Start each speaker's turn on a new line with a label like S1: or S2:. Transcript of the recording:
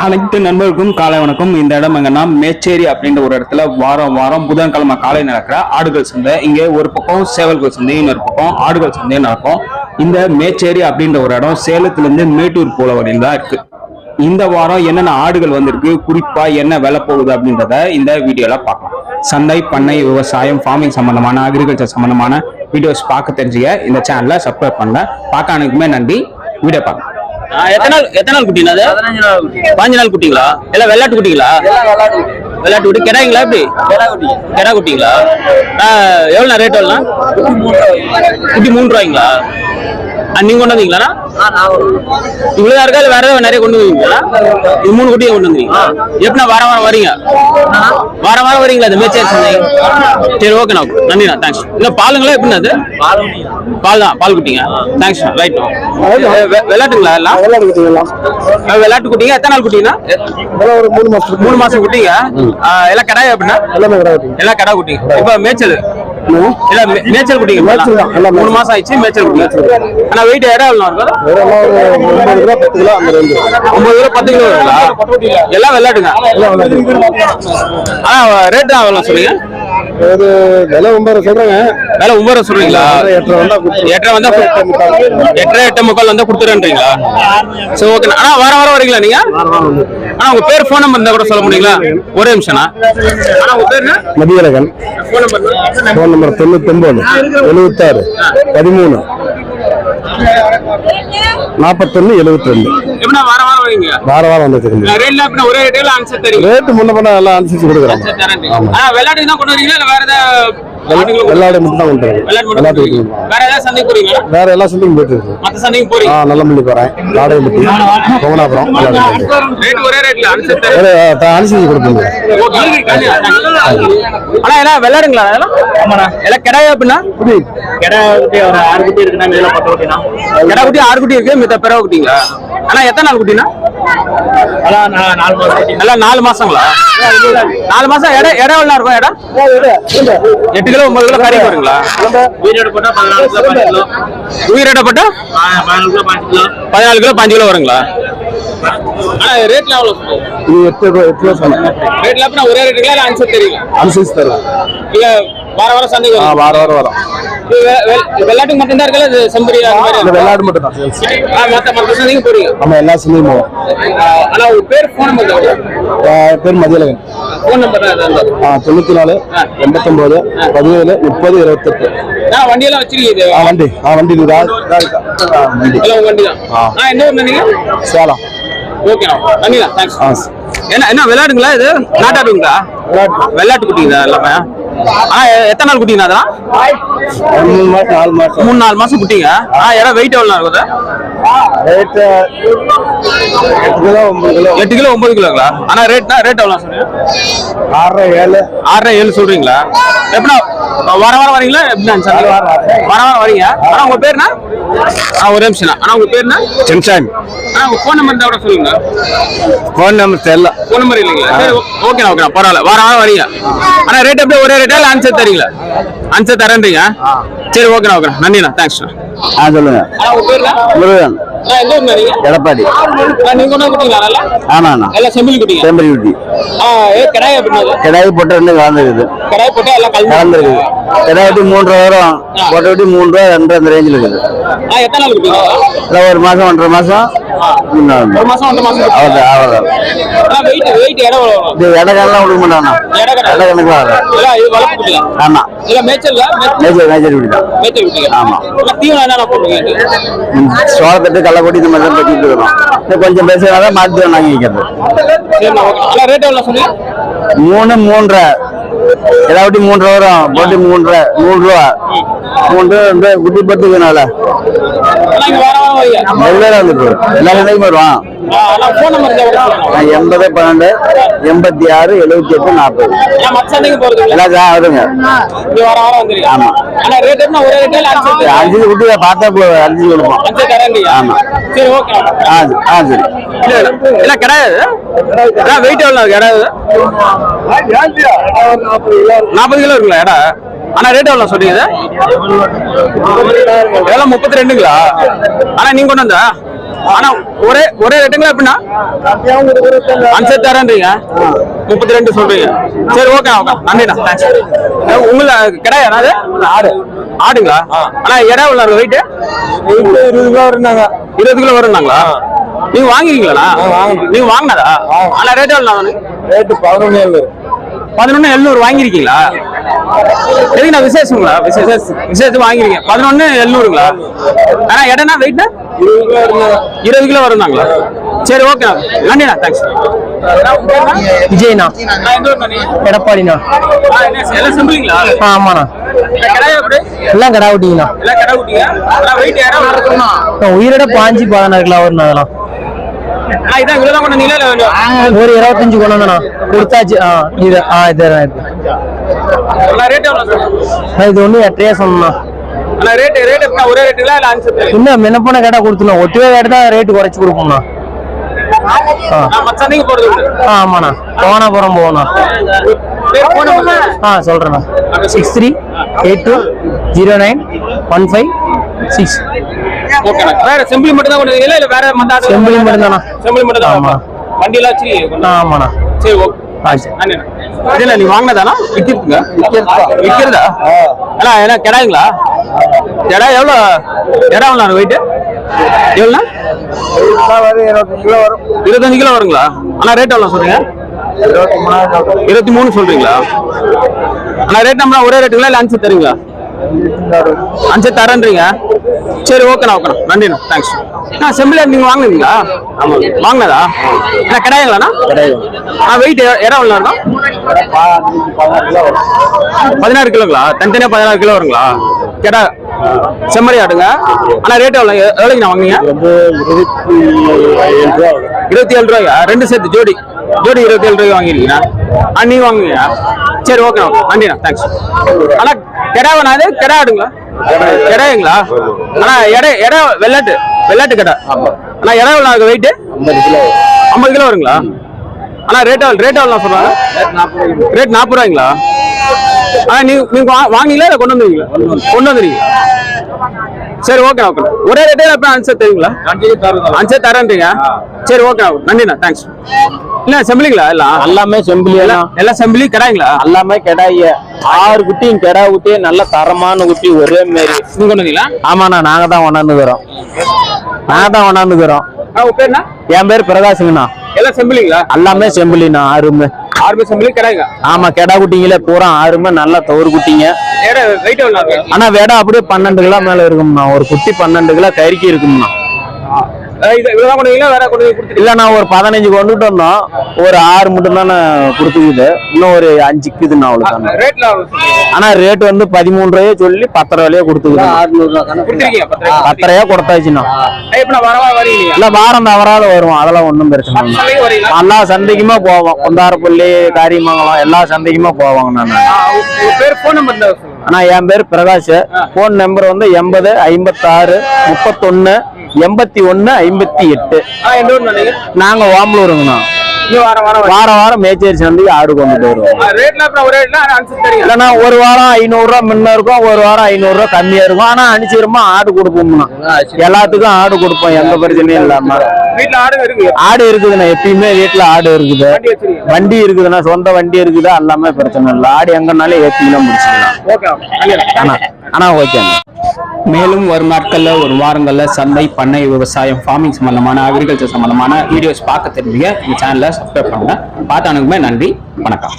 S1: அனைத்து நண்பர்களுக்கும் காலை வணக்கம். இந்த இடம் எங்கன்னா மேச்சேரி அப்படின்ற ஒரு இடத்துல வாரம் புதன்கிழமை காலை நடக்கிற ஆடுகள் சந்தை. இங்கே ஒரு பக்கம் சேவல்கள் சந்தை, இன்னொரு பக்கம் ஆடுகள் சந்தையும் நடக்கும். இந்த மேச்சேரி அப்படின்ற ஒரு இடம் சேலத்திலிருந்து மேட்டூர் போல வரையில் தான் இருக்கு. இந்த வாரம் என்னென்ன ஆடுகள் வந்திருக்கு, குறிப்பா என்ன விலை போகுது அப்படின்றத இந்த வீடியோல பார்க்கலாம். சந்தை, பண்ணை, விவசாயம், ஃபார்மிங் சம்பந்தமான, அக்ரிகல்ச்சர் சம்பந்தமான வீடியோஸ் பார்க்க தெரிஞ்சுக்க இந்த சேனலை சப்ஸ்கிரைப் பண்ணல. பார்க்க அனைக்குமே நன்றி. வீடியோ பார்க்கலாம்.
S2: எத்தனை நாள் குட்டினா? 15 நாள் குட்டிங்களா? எல்லாம் வெள்ளாட்டு குட்டிங்களா? வெள்ளாட்டு குட்டி கிடாய்ங்களா? எப்படி கிடா குட்டிங்களா? எவ்வளோ ரேட்? எவ்வளோண்ணா குட்டி? 3 ரூபாய்ங்களா? நீங்க கொண்டு வந்தீங்களா? இவ்வளவுதான் இருக்கா இல்ல வேற ஏதாவது நிறைய கொண்டு வந்தீங்களா? இது 3 குட்டியை கொண்டு வந்தீங்க. எப்படின்னா வாரம் வரீங்க? வாரம் வரீங்களா? இந்த மேச்சேரி சந்தை. சரி, ஓகேண்ணா, நன்றிண்ணா, தேங்க்ஸ். இல்லை பாலுங்களா? எப்படின்னா அது பால் தான், பால் குட்டிங்க. Thanks, right. விளையாட்டுங்களா? எல்லாம் விளையாட்டு குட்டிங்க. எத்தனை நாள் குட்டிங்கன்னா? 3 மாசம் குட்டிங்க. எல்லாம் கடாயா? எப்படின்னா எல்லாம் கடா குட்டிங்க. இப்ப மேய்ச்சல் இல்ல மேய்ச்சல் குட்டிங்க. 3 மாசம் ஆயிடுச்சு மேய்ச்சல் குட்டிங்க. ஆனா வெயிட் இடம் எவ்வளோ இருக்கும்? 9 கிலோ 10 கிலோ அந்த ரேஞ்ச். 9 கிலோ 10 கிலோ இருக்குங்களா? எல்லாம் விளையாட்டுங்க. ஆனா ரேட் தான் எவ்வளோ சொல்றீங்க?
S3: விலை 9 சொல்றேங்க.
S2: விலை 9 சொல்றீங்களா? 8 வந்தா 8.75 வந்தா கொடுத்துறேன்றீங்களா? சரி, ஓகே. ஆனா வாரம் வரீங்களா நீங்க? ஆனா உங்க பேர், போன் நம்பர் இருந்தா கூட சொல்ல முடியுங்களா? ஒரே நிமிஷம்ண்ணா. ஆனா உங்க பேர்
S3: மதியழகன். Phone number 99 76 13 41 72.
S2: எப்படின்னா வாரம் வரீங்க?
S3: வாரம் வந்துருக்கு.
S2: ரேட்ல எப்படின்னா ஒரே ரேட்ல ஆன்சர் தெரியும்?
S3: ரேட் முன்ன பண்ண எல்லாம் அனுசரிச்சு கொடுக்குறோம்.
S2: ஆனா விளையாட்டு தான் கொண்டு வரீங்களா இல்ல வேற ஏதாவது?
S3: விளையாடு மட்டும் தான் கொண்டு வரேன்.
S2: வேற ஏதாவது சந்தைக்கு போறீங்களா?
S3: வேற எல்லா சந்தைக்கும் போயிட்டு இருக்கு.
S2: மத்த சந்தைக்கு போறீங்க?
S3: நல்லமல்லி போறேன், நாடகம்பட்டி, கோவனாபுரம்.
S2: ரேட் ஒரே ரேட்ல ஆன்சர் தெரியும்,
S3: அனுசரிச்சு கொடுப்பீங்க.
S2: ஆனா எல்லாம் விளையாடுங்களா? ஆமாண்ணா. எல்லாம் கிடாயா? அப்படின்னா கிடா குட்டி ஒரு 6 குட்டி இருக்குன்னா, மேல 10 குட்டினா கிடா குட்டி 6 குட்டி இருக்கு, மித்த பிறகு குட்டிங்களா? ஆனா எத்தனை நாள் குட்டினா? எல்லாம் 4 மாசம். எல்லாம் 4 மாசங்களா? 4 மாசம். இடம் எவ்வளோ இருக்கும்? இடம் 8 கிலோ 9 கிலோ கறி வருங்களா? உயிரோட போட்டா 14 கிலோ 5 கிலோ. உயிரோட போட்டா 14 கிலோ 5 கிலோ. 14 கிலோ 5 கிலோ வருங்களா? ஆனா ரேட்ல எவ்வளோ?
S3: இது 8 கிலோ சொன்னேன்.
S2: ரேட்ல அப்பனா ஒரே ரேட்டுங்களா இல்ல ஆன்சர் தெரியுங்க?
S3: அனுசரிச்சு தரலாம்.
S2: இல்ல வாரம் சந்தைக்கு
S3: வாரம் வரும்.
S2: வெள்ளாட்டுக்கு மட்டும் தான் இருக்கல, இது செம்பரி அந்த மாதிரி?
S3: விளையாடு மட்டும் தான்.
S2: மத்த சந்தைக்கு போறீங்க?
S3: ஆமா, எல்லா சந்தையும் போவோம்.
S2: ஆனா உங்க பேர், போன் நம்பர்?
S3: பேர் மதியழகன்.
S2: Phone number
S3: 94 89 17 30 28.
S2: வண்டியெல்லாம் வச்சிருக்கீங்க?
S3: வண்டி வண்டி
S2: வண்டி தான். எந்த ஊர்ல நீங்க?
S3: சேலம்.
S2: ஓகேண்ணா, நன்றிண்ணா, தேங்க்ஸ். என்ன விளையாடுங்களா? இது நாட்டாடுங்களா? வெள்ளாட்டு குட்டிங்களா எல்லாமே? ஆனா எத்தனை நாள் குட்டிங்க? அதெல்லாம் 3-4 மாசம் குட்டிங்க. எல்லாம் வெயிட் எவ்வளோ இருக்குது? 8 கிலோ 9 கிலோங்களா? ஆனா ரேட் எவ்வளோ சொல்றீங்க? 6.5 சொல்றீங்களா? எப்படின்னா வாரம் வரீங்களா? எப்படின்னா வாரம் வரீங்க. ஆனா உங்க பேருனா? ஒரே நிமிஷம். ஆனா உங்க பேருனா? சென்சாமி. ஆனா உங்க போன் நம்பர் இருந்தா கூட சொல்லுங்க.
S3: போன் நம்பர் தெரியல.
S2: போன் நம்பர் இல்லைங்களா? சரி, ஓகேண்ணா, பரவாயில்ல. வாரம் வரீங்க. ஆனா ரேட் எப்படி ஒரே ரேட்டா இல்ல ஆன்சர் தரீங்களா? ஆன்சர் தரேன்றீங்க. சரி, ஓகேண்ணா, நன்றிண்ணா, தேங்க்ஸ்.
S3: சொல்லுங்க.
S2: ஆனா உங்க பேருனா?
S3: முருகன். எடப்பாடி.
S2: நீங்க கொண்டு குட்டிங்களா?
S3: ஆமாண்ணா.
S2: எல்லாம் செம்பிலி குட்டிங்க.
S3: செம்பரி குட்டி.
S2: கிடாய் எப்படின்னா?
S3: கிடாய் போட்டு 2 கலந்துருக்குது.
S2: கிடாய் போட்டு எல்லாம்
S3: கலந்துருக்குது. கிடாய் குட்டி 3 ரூபா வரும். போட்ட குட்டி 3 ரூபா 2 அந்த ரேஞ்சில் இருக்குது.
S2: எத்தனை நாள் குட்டிங்க?
S3: 1 மாசம் 1.5 மாசம்.
S2: 1 மாசம் 1 மாசம்.
S3: அவ்வளோதான்.
S2: வெயிட் இடம்
S3: இடக்கெல்லாம் கொடுக்க மாட்டானா? இடக்கணக்கு
S2: வளர்ப்பு குட்டிங்க.
S3: ஆமா.
S2: இல்ல மேய்ச்சல்
S3: மேய்ச்சல் குட்டி தான்.
S2: மேய்ச்சல் குட்டிங்க.
S3: ஆமா.
S2: தீவனம் என்னென்ன போட்டுருக்கீங்க?
S3: சோளத்தட்டு கள்ளக்கொட்டி இந்த மாதிரி தான் கட்டிட்டு இருக்கோம். இன்னும் கொஞ்சம் பேசுறதா மாற்றி வாங்கி வைக்கிறது.
S2: ரேட் எவ்வளோ சொன்னீங்க?
S3: 3 3.5. ஏதாவது 3 ரூபா வரும். போட்டு 3 ரூபா 3 குட்டி பத்துக்குனால வெள்ளை வந்துட்டு எல்லா சந்தைக்கும் வருவான். 80 12 86 78 40. எல்லாம் வருங்க. ஆமா. 5 குட்டி பார்த்தா 5 கொடுப்போம். ஆமா. சரி.
S2: கிடையாது. வெயிட் எவ்வளோ கிடையாது? 40 கிலோ இருக்குல்ல இடம்? ஆனா ரேட் எவ்வளவு சொல்றீங்க? எவ்வளவு 32ங்களா? ஆனா நீங்க கொண்டு வந்தா ஆனா ஒரே ரேட்டுங்களா எப்படின்னா அன்செட் தரேன்றீங்க 32 சொல்றீங்க. சரி ஓகே ஓகே நன்றிண்ணா தேங்க்ஸ். உங்களை கிடையாது என்னது ஆடுங்களா? ஆனா இடம் உள்ள வெயிட்
S3: 20 கிலோ இருந்தாங்க.
S2: 20 கிலோ வரும்னாங்களா? நீங்க வாங்கிருக்கீங்களா? நீங்க வாங்கினதா? ஆனா ரேட் எவ்வளோ?
S3: ரேட்டு
S2: 11,700 வாங்கிருக்கீங்களா? எதுக்குண்ணா விசேஷங்களா? விசேஷம் வாங்கிருக்கீங்க 11,700ங்களா? ஆனா இடம்னா வெயிட் 20 கிலோ வரும்னாங்களா? சரி ஓகே நன்றிண்ணா தேங்க்ஸ்.
S3: விஜய்ண்ணா, எடப்பாடிண்ணா.
S2: எல்லாம் சிம்பிளுங்களா?
S3: ஆமாண்ணா,
S2: கடை எப்படி?
S3: எல்லாம் கடா விட்டீங்கண்ணா.
S2: எல்லாம் கடை விட்டீங்க. வெயிட் இடம் இருக்குமா?
S3: உயிரோட 5-16 கிலோ வரும்ண்ணா. அதெல்லாம்
S2: இதான் இவ்வளவுதான் கொண்டு வந்தீங்களா?
S3: ஒரு 25 கொண்டு வந்தண்ணா கொடுத்தாச்சு. இது
S2: ரேட் எவ்வளவு சார்?
S3: இது ஒண்ணு 8 சொன்னா.
S2: ரேட் எப்படின்னா ஒரே ரேட்டுங்களா இல்ல அன்செட்?
S3: இன்னும் முன்னப்போன கடை கொடுத்துருவோம். ஒட்டுவே கடை தான் ரேட்டு குறைச்சு கொடுப்போம்ண்ணா.
S2: மச்சானிக்கு போறது
S3: ஆமாண்ணா, கோவனாபுரம் போகணும். சொல்றேண்ணா 63820915
S2: ஓகேண்ணா. வேற செம்பிளி மட்டும் தான் கொண்டு வந்தீங்களா இல்ல வேற மந்தாடு?
S3: செம்பிளி மட்டும் தானா?
S2: செம்பிளி மட்டும் தான்.
S3: ஆமா.
S2: வண்டியெல்லாம் வச்சு
S3: ஆமாண்ணா.
S2: சரி ஓகே. இதுல நீ வாங்கினதானா? விக்கிறதா? ஏன்னா கிடாய்ங்களா? கிடா எவ்வளோ? இடம் எவ்வளோ வெயிட்? எவ்வளோண்ணா? 25 கிலோ வருங்களா? ஆனா ரேட் எவ்வளோ சொல்றீங்க? 23 சொல்றீங்களா? ஆனா ரேட் நம்ம ஒரே ரேட்டுங்களா இல்ல அன்செட் தருவீங்களா? அன்செட் தரேன்றீங்க. சரி ஓகேண்ணா நன்றிண்ணா தேங்க்ஸ். செம்பிளி நீங்க வாங்கினீங்களா? வாங்கினதா? என்ன கிடையாதுங்களாண்ணா? வெயிட் இடம் எவ்வளோ இருக்கும்? 16 கிலோங்களா? தனித்தனியா 16 கிலோ வருங்களா? கேட்டா செம்மறி ஆடுங்க. ஆனா ரேட் எவ்வளோங்க நான் வாங்குங்க? 27 ரூபாயா? ரெண்டு சேர்த்து ஜோடி 27 ரூபாய் வாங்கிருக்கீங்களா? நீங்க வாங்குங்க. சரி ஓகே நன்றிண்ணா தேங்க்ஸ். ஆனா கெடாவா? அது கெடா ஆடுங்களா? கெடாங்களா? ஆனா இடம் வெள்ளாட்டு கடை. ஆனா இடம் எவ்வளோ வெயிட்? 50 கிலோ வருங்களா? ஆனா ரேட் எவ்வளோ சொல்றாங்க? ரேட் 40 ரூபாய்ங்களா? ஆனா நீங்க வாங்கிங்களா இல்ல கொண்டு வந்துருக்கீங்க? சரி ஓகே ஒரே ரேட்டே எப்ப அன்சர் தெரியுங்களா? அன்சர் தரேன்றீங்க. சரி ஓகே நன்றிண்ணா தேங்க்ஸ். இல்ல செம்பிளிங்களா?
S3: எல்லாமே செம்பிளி.
S2: எல்லாம் செம்பிளி கடாய்ங்களா?
S3: எல்லாமே கடாய 6 குட்டியும் கெடா குட்டியே நல்ல தரமான குட்டி ஒரே மாரி.
S2: நீங்க கொண்டு வந்தீங்களா?
S3: ஆமாண்ணா, நாங்க தான் கொண்டாந்துக்கிறோம்.
S2: உங்க பேர் என்ன?
S3: என் பேர் பிரகாஷுங்கண்ணா.
S2: எல்லாம் செம்பிளிங்களா?
S3: எல்லாமே செம்பிளிண்ணா.
S2: 6 செம்பிளி கடாய்ங்க.
S3: ஆமா, கெடா குட்டிங்களே பூரா 6 நல்ல தவறு குட்டிங்க.
S2: வெயிட் எவ்வளோ?
S3: ஆனா வேடா அப்படியே 12 கிலோ மேல இருக்கும்ண்ணா. ஒரு குட்டி 12 கிலோ கறிக்கு இருக்கும்ண்ணா.
S2: இவ்வளவுதான் கொண்டு வேற கொண்டு கொடுத்து
S3: இல்ல, நான் ஒரு 15 கொண்டுட்டு வந்தோம். ஒரு 6 மட்டும் தானே கொடுத்துக்குது. இன்னும் ஒரு 5 இருக்குதுண்ணா. அவ்வளவுதான்
S2: ரேட்ல.
S3: ஆனா ரேட் வந்து 13 ரூபாயே சொல்லி 10 ரூபாயே கொடுத்துக்குது. 10 ரூபாயா கொடுத்தாச்சுண்ணா. இல்ல வாரம் தவறாத வரும். அதெல்லாம் ஒண்ணும் பிரச்சனை இல்லை. எல்லா சந்தைக்குமே போவோம். குந்தாரப்பள்ளி, காரியமங்கலம் எல்லா சந்தைக்குமே போவாங்க. நான் ஆனா என் பேர் பிரகாஷ். போன் நம்பர் வந்து 80 56 31 81 58. நாங்க ஓம்பலூருங்கண்ணா. வாரம் மேச்சேரி சந்தைக்கு ஆடு கொண்டுட்டு வருவோம். இல்லைன்னா ஒரு வாரம் 500 ரூபா முன்ன இருக்கும், ஒரு வாரம் 500 ரூபா கம்மியா இருக்கும். ஆனா அனுசரிமா ஆடு கொடுப்போம்னா எல்லாத்துக்கும் ஆடு கொடுப்போம். எந்த பிரச்சனையும் இல்லாம ஆடு இருக்குதுண்ணா. எப்பயுமே வீட்டுல ஆடு இருக்குது. வண்டி இருக்குதுண்ணா. சொந்த வண்டி இருக்குது. எல்லாமே பிரச்சனை இல்லை. ஆடு எங்கனாலும் ஏற்றிக்கலாம் முடிச்சுக்கலாம். ஆனா ஓகேண்ணா.
S1: மேலும் வரும் நாட்கள்ல ஒரு வாரங்கள்ல சந்தை, பண்ணை, விவசாயம், ஃபார்மிங் சம்பந்தமான, அக்ரிகல்ச்சர் சம்பந்தமான வீடியோஸ் பார்க்க தெரிஞ்சுங்க. இந்த சேனலை சப்ஸ்கிரைப் பண்ணுங்க. பார்த்தானுக்குமே நன்றி. வணக்கம்.